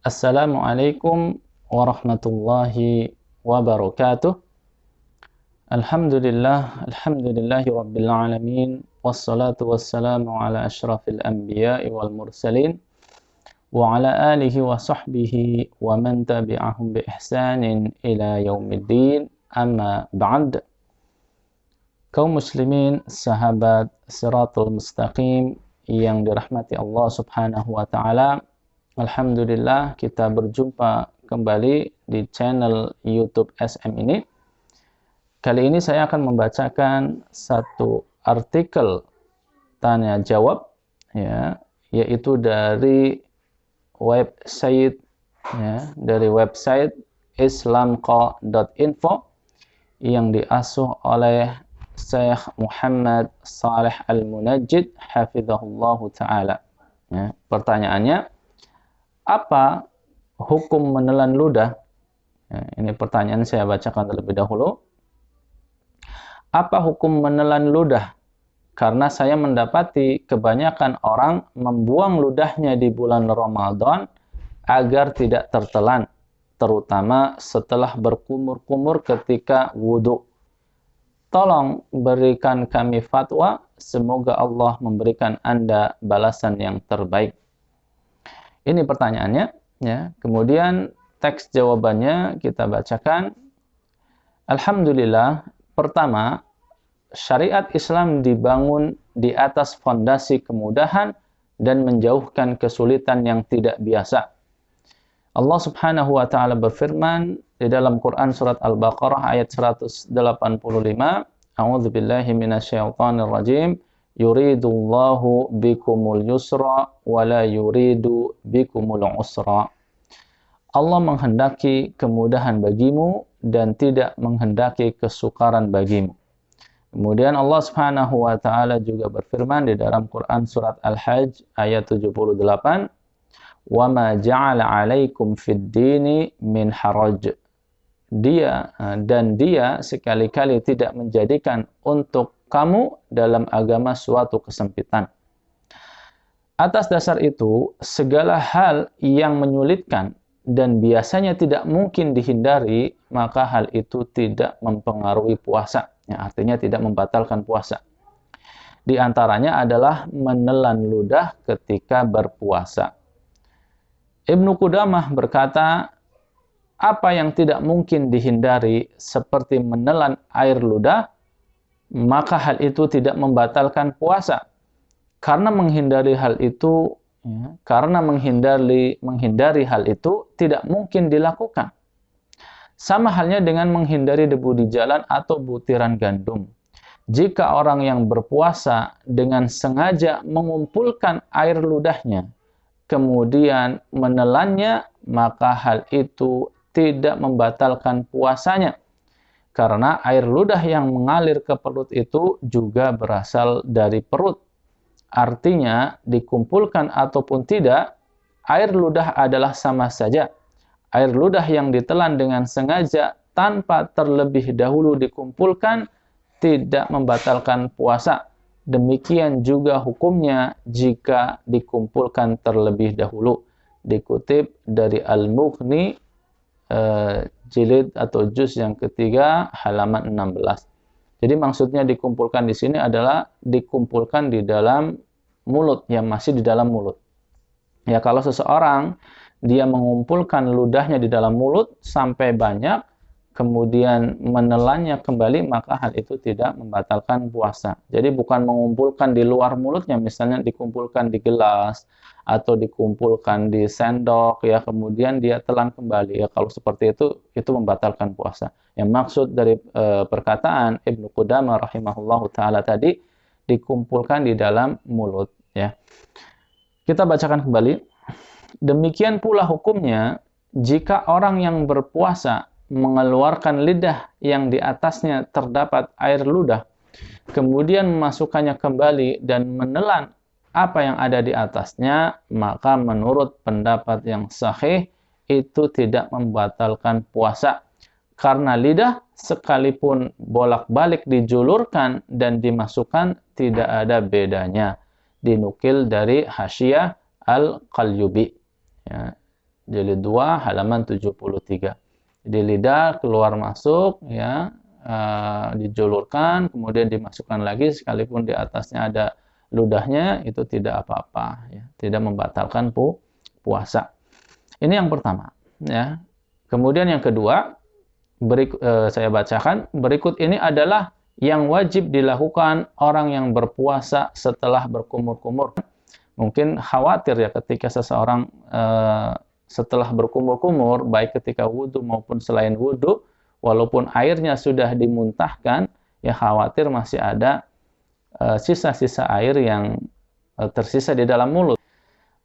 Assalamualaikum warahmatullahi wabarakatuh. Alhamdulillahi rabbil alamin. Wassalatu wassalamu ala ashrafil anbiya'i wal mursalin. Wa ala alihi wa sahbihi wa man tabi'ahum bi ihsanin ila yaumiddin. Amma ba'd. Kaum muslimin, sahabat Siratul Mustaqim yang dirahmati Allah subhanahu wa ta'ala, alhamdulillah kita berjumpa kembali di channel YouTube SM ini. Kali ini saya akan membacakan satu artikel tanya jawab, ya, yaitu dari website islamqa.info yang diasuh oleh Syekh Muhammad Saleh Al-Munajjid hafizahullahu ta'ala. Ya, pertanyaannya, apa hukum menelan ludah? Ya, ini pertanyaan saya bacakan terlebih dahulu. Apa hukum menelan ludah? Karena saya mendapati kebanyakan orang membuang ludahnya di bulan Ramadan agar tidak tertelan, terutama setelah berkumur-kumur ketika wudhu. Tolong berikan kami fatwa, semoga Allah memberikan Anda balasan yang terbaik. Ini pertanyaannya, ya. Kemudian teks jawabannya kita bacakan. Alhamdulillah, pertama, syariat Islam dibangun di atas fondasi kemudahan dan menjauhkan kesulitan yang tidak biasa. Allah Subhanahu wa taala berfirman di dalam Quran surat Al-Baqarah ayat 185, A'udzubillahi minasyaitonir rajim. Yuridullahu bikumul yusra wa la yuridu bikumul usra. Allah menghendaki kemudahan bagimu dan tidak menghendaki kesukaran bagimu. Kemudian Allah Subhanahu wa taala juga berfirman di dalam Quran surat Al-Hajj ayat 78, "Wa ma ja'ala 'alaikum fid dini min haraj." Dia sekali-kali tidak menjadikan untuk kamu dalam agama suatu kesempitan. Atas dasar itu, segala hal yang menyulitkan dan biasanya tidak mungkin dihindari, maka hal itu tidak mempengaruhi puasa. Ya, artinya tidak membatalkan puasa. Di antaranya adalah menelan ludah ketika berpuasa. Ibnu Qudamah berkata, apa yang tidak mungkin dihindari seperti menelan air ludah, maka hal itu tidak membatalkan puasa. Karena menghindari hal itu, menghindari hal itu tidak mungkin dilakukan. Sama halnya dengan menghindari debu di jalan atau butiran gandum. Jika orang yang berpuasa dengan sengaja mengumpulkan air ludahnya, kemudian menelannya, maka hal itu tidak membatalkan puasanya. Karena air ludah yang mengalir ke perut itu juga berasal dari perut. Artinya, dikumpulkan ataupun tidak, air ludah adalah sama saja. Air ludah yang ditelan dengan sengaja tanpa terlebih dahulu dikumpulkan tidak membatalkan puasa. Demikian juga hukumnya jika dikumpulkan terlebih dahulu. Dikutip dari Al-Mughni, jilid atau juz yang ketiga, halaman 16. Jadi maksudnya dikumpulkan di sini adalah dikumpulkan di dalam mulut, yang masih di dalam mulut. Ya, kalau seseorang dia mengumpulkan ludahnya di dalam mulut sampai banyak, kemudian menelannya kembali, maka hal itu tidak membatalkan puasa. Jadi bukan mengumpulkan di luar mulutnya, misalnya dikumpulkan di gelas atau dikumpulkan di sendok, ya, kemudian dia telan kembali. Ya, kalau seperti itu membatalkan puasa. Yang maksud dari perkataan Ibnu Qudamah rahimahullahu taala tadi, dikumpulkan di dalam mulut, ya. Kita bacakan kembali. Demikian pula hukumnya jika orang yang berpuasa mengeluarkan lidah yang di atasnya terdapat air ludah, kemudian memasukkannya kembali dan menelan apa yang ada di atasnya, maka menurut pendapat yang sahih itu tidak membatalkan puasa. Karena lidah sekalipun bolak-balik dijulurkan dan dimasukkan tidak ada bedanya. Dinukil dari Hasyiyah Al-Qalyubi. Ya. jilid 2 halaman 73. Jadi lidah keluar masuk ya, dijulurkan kemudian dimasukkan lagi sekalipun di atasnya ada ludahnya, itu tidak apa-apa ya, tidak membatalkan puasa. Ini yang pertama ya. Kemudian yang kedua, saya bacakan, berikut ini adalah yang wajib dilakukan orang yang berpuasa setelah berkumur-kumur. Mungkin khawatir ya ketika seseorang setelah berkumur-kumur, baik ketika wudhu maupun selain wudhu, walaupun airnya sudah dimuntahkan, ya khawatir masih ada sisa-sisa air yang tersisa di dalam mulut.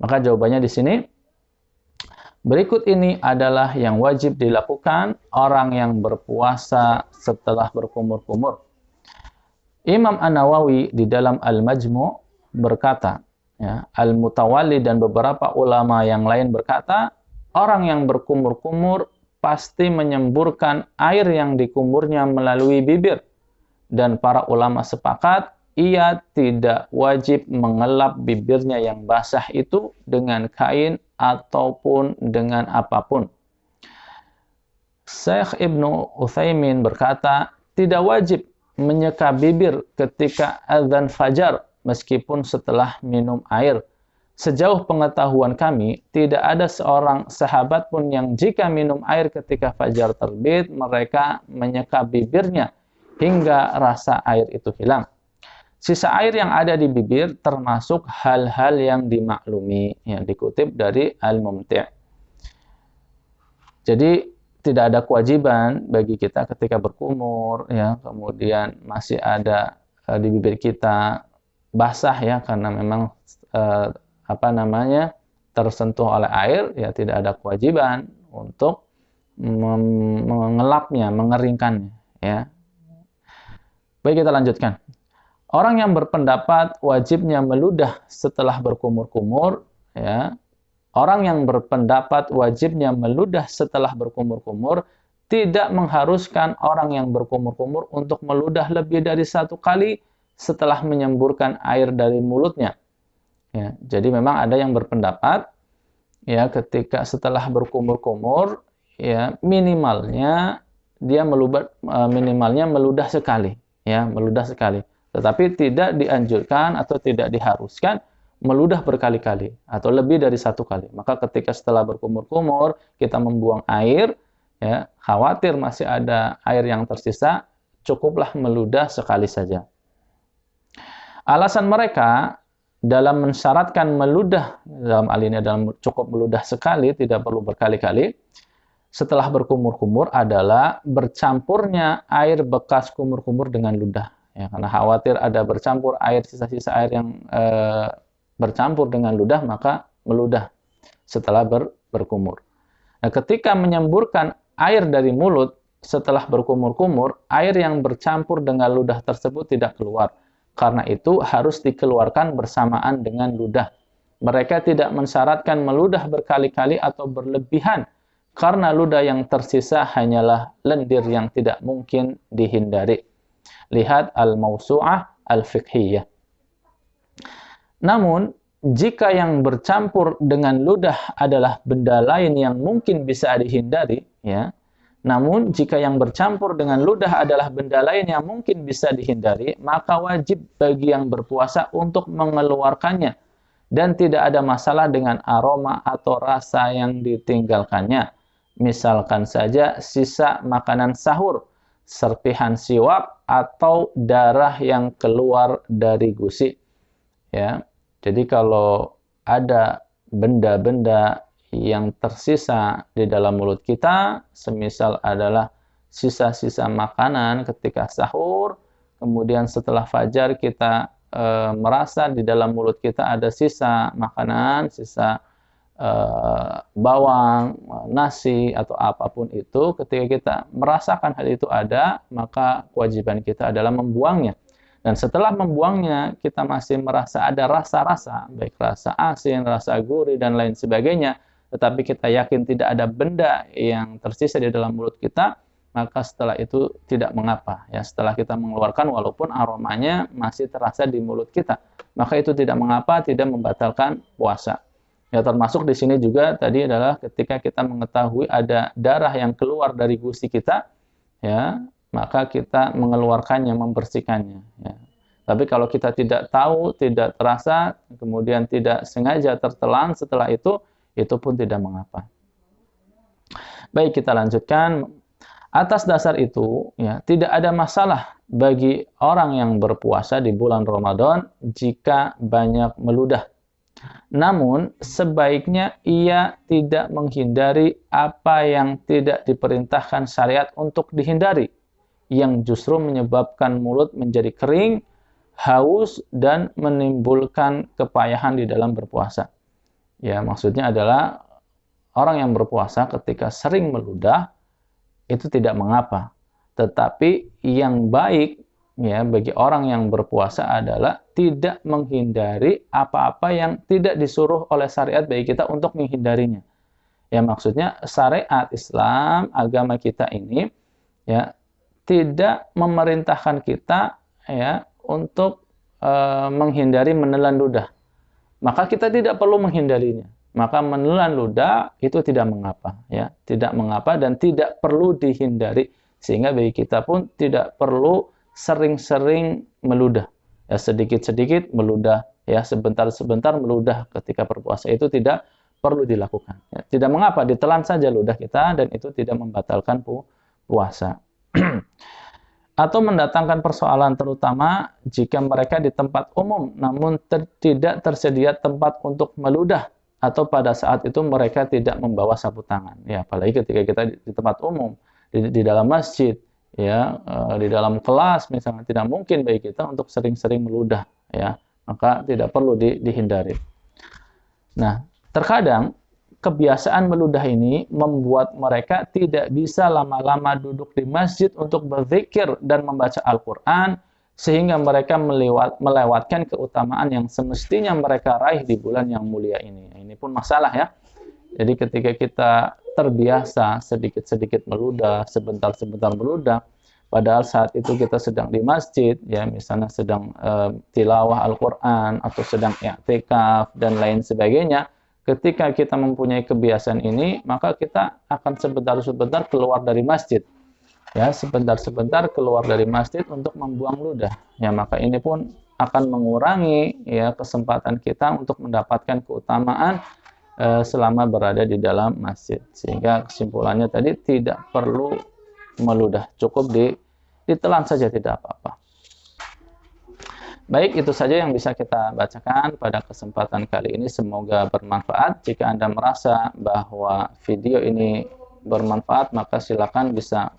Maka jawabannya di sini, berikut ini adalah yang wajib dilakukan orang yang berpuasa setelah berkumur-kumur. Imam An-Nawawi di dalam Al-Majmu' berkata, ya, Al-Mutawalli dan beberapa ulama yang lain berkata, orang yang berkumur-kumur pasti menyemburkan air yang dikumurnya melalui bibir. Dan para ulama sepakat, ia tidak wajib mengelap bibirnya yang basah itu dengan kain ataupun dengan apapun. Syekh Ibnu Utsaimin berkata, tidak wajib menyeka bibir ketika azan fajar meskipun setelah minum air. Sejauh pengetahuan kami, tidak ada seorang sahabat pun yang jika minum air ketika fajar terbit, mereka menyeka bibirnya hingga rasa air itu hilang. Sisa air yang ada di bibir termasuk hal-hal yang dimaklumi, yang dikutip dari Al-Mumti'. Jadi tidak ada kewajiban bagi kita ketika berkumur, ya, kemudian masih ada di bibir kita basah ya karena memang tersentuh oleh air, ya tidak ada kewajiban untuk mengelapnya, mengeringkannya, ya. Baik, kita lanjutkan. Orang yang berpendapat wajibnya meludah setelah berkumur-kumur, ya. Orang yang berpendapat wajibnya meludah setelah berkumur-kumur tidak mengharuskan orang yang berkumur-kumur untuk meludah lebih dari 1 kali setelah menyemburkan air dari mulutnya. Ya, jadi memang ada yang berpendapat ya ketika setelah berkumur-kumur ya minimalnya meludah sekali, ya, meludah sekali. Tetapi tidak dianjurkan atau tidak diharuskan meludah berkali-kali atau lebih dari 1 kali. Maka ketika setelah berkumur-kumur kita membuang air, ya, khawatir masih ada air yang tersisa, cukuplah meludah sekali saja. Alasan mereka dalam mensyaratkan meludah, dalam hal ini dalam cukup meludah sekali, tidak perlu berkali-kali, setelah berkumur-kumur adalah bercampurnya air bekas kumur-kumur dengan ludah. Ya, karena khawatir ada bercampur air, sisa-sisa air yang bercampur dengan ludah, maka meludah setelah berkumur. Nah, ketika menyemburkan air dari mulut setelah berkumur-kumur, air yang bercampur dengan ludah tersebut tidak keluar. Karena itu harus dikeluarkan bersamaan dengan ludah. Mereka tidak mensyaratkan meludah berkali-kali atau berlebihan, karena ludah yang tersisa hanyalah lendir yang tidak mungkin dihindari. Lihat Al-Mawsu'ah Al-Fiqhiyah. Namun, jika yang bercampur dengan ludah adalah benda lain yang mungkin bisa dihindari, ya. Namun, jika yang bercampur dengan ludah adalah benda lain yang mungkin bisa dihindari, maka wajib bagi yang berpuasa untuk mengeluarkannya dan tidak ada masalah dengan aroma atau rasa yang ditinggalkannya. Misalkan saja sisa makanan sahur, serpihan siwak atau darah yang keluar dari gusi. Ya, jadi kalau ada benda-benda yang tersisa di dalam mulut kita, semisal adalah sisa-sisa makanan ketika sahur, kemudian setelah fajar kita merasa di dalam mulut kita ada sisa makanan, sisa bawang, nasi, atau apapun itu, ketika kita merasakan hal itu ada, maka kewajiban kita adalah membuangnya. Dan setelah membuangnya, kita masih merasa ada rasa-rasa, baik rasa asin, rasa gurih, dan lain sebagainya, tetapi kita yakin tidak ada benda yang tersisa di dalam mulut kita, maka setelah itu tidak mengapa. Ya, setelah kita mengeluarkan, walaupun aromanya masih terasa di mulut kita, maka itu tidak mengapa, tidak membatalkan puasa. Ya, termasuk di sini juga tadi adalah ketika kita mengetahui ada darah yang keluar dari gusi kita, ya, maka kita mengeluarkannya, membersihkannya. Ya. Tapi kalau kita tidak tahu, tidak terasa, kemudian tidak sengaja tertelan setelah itu pun tidak mengapa. Baik, kita lanjutkan. Atas dasar itu, ya, tidak ada masalah bagi orang yang berpuasa di bulan Ramadan jika banyak meludah. Namun, sebaiknya ia tidak menghindari apa yang tidak diperintahkan syariat untuk dihindari, yang justru menyebabkan mulut menjadi kering, haus, dan menimbulkan kepayahan di dalam berpuasa. Ya, maksudnya adalah orang yang berpuasa ketika sering meludah, itu tidak mengapa. Tetapi yang baik, ya, bagi orang yang berpuasa adalah tidak menghindari apa-apa yang tidak disuruh oleh syariat bagi kita untuk menghindarinya. Ya, maksudnya syariat Islam, agama kita ini, ya, tidak memerintahkan kita, ya, untuk menghindari menelan ludah. Maka kita tidak perlu menghindarinya. Maka menelan ludah itu tidak mengapa, ya, tidak mengapa dan tidak perlu dihindari, sehingga bagi kita pun tidak perlu sering-sering meludah. Ya, sedikit-sedikit meludah, ya, sebentar-sebentar meludah ketika berpuasa itu tidak perlu dilakukan. Ya, tidak mengapa, ditelan saja ludah kita dan itu tidak membatalkan puasa. Atau mendatangkan persoalan terutama jika mereka di tempat umum namun tidak tersedia tempat untuk meludah, atau pada saat itu mereka tidak membawa sapu tangan. Ya, apalagi ketika kita di tempat umum, di dalam masjid, ya, di dalam kelas misalnya, tidak mungkin bagi kita untuk sering-sering meludah, ya, maka tidak perlu dihindari. Nah, terkadang kebiasaan meludah ini membuat mereka tidak bisa lama-lama duduk di masjid untuk berzikir dan membaca Al-Quran, sehingga mereka melewatkan keutamaan yang semestinya mereka raih di bulan yang mulia ini. Ini pun masalah, ya. Jadi ketika kita terbiasa sedikit-sedikit meludah, sebentar-sebentar meludah, padahal saat itu kita sedang di masjid, ya, misalnya sedang tilawah Al-Quran atau sedang i'tikaf dan lain sebagainya, ketika kita mempunyai kebiasaan ini, maka kita akan sebentar-sebentar keluar dari masjid. Ya, sebentar-sebentar keluar dari masjid untuk membuang ludah. Ya, maka ini pun akan mengurangi, ya, kesempatan kita untuk mendapatkan keutamaan selama berada di dalam masjid. Sehingga kesimpulannya tadi tidak perlu meludah, cukup ditelan saja, tidak apa-apa. Baik, itu saja yang bisa kita bacakan pada kesempatan kali ini. Semoga bermanfaat. Jika Anda merasa bahwa video ini bermanfaat, maka silakan bisa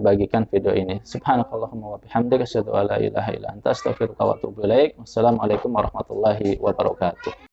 bagikan video ini. Subhanakallahumma wa bihamdika asyhadu an la ilaha illa anta astaghfiruka wa atubu ilaik. Wassalamualaikum warahmatullahi wabarakatuh.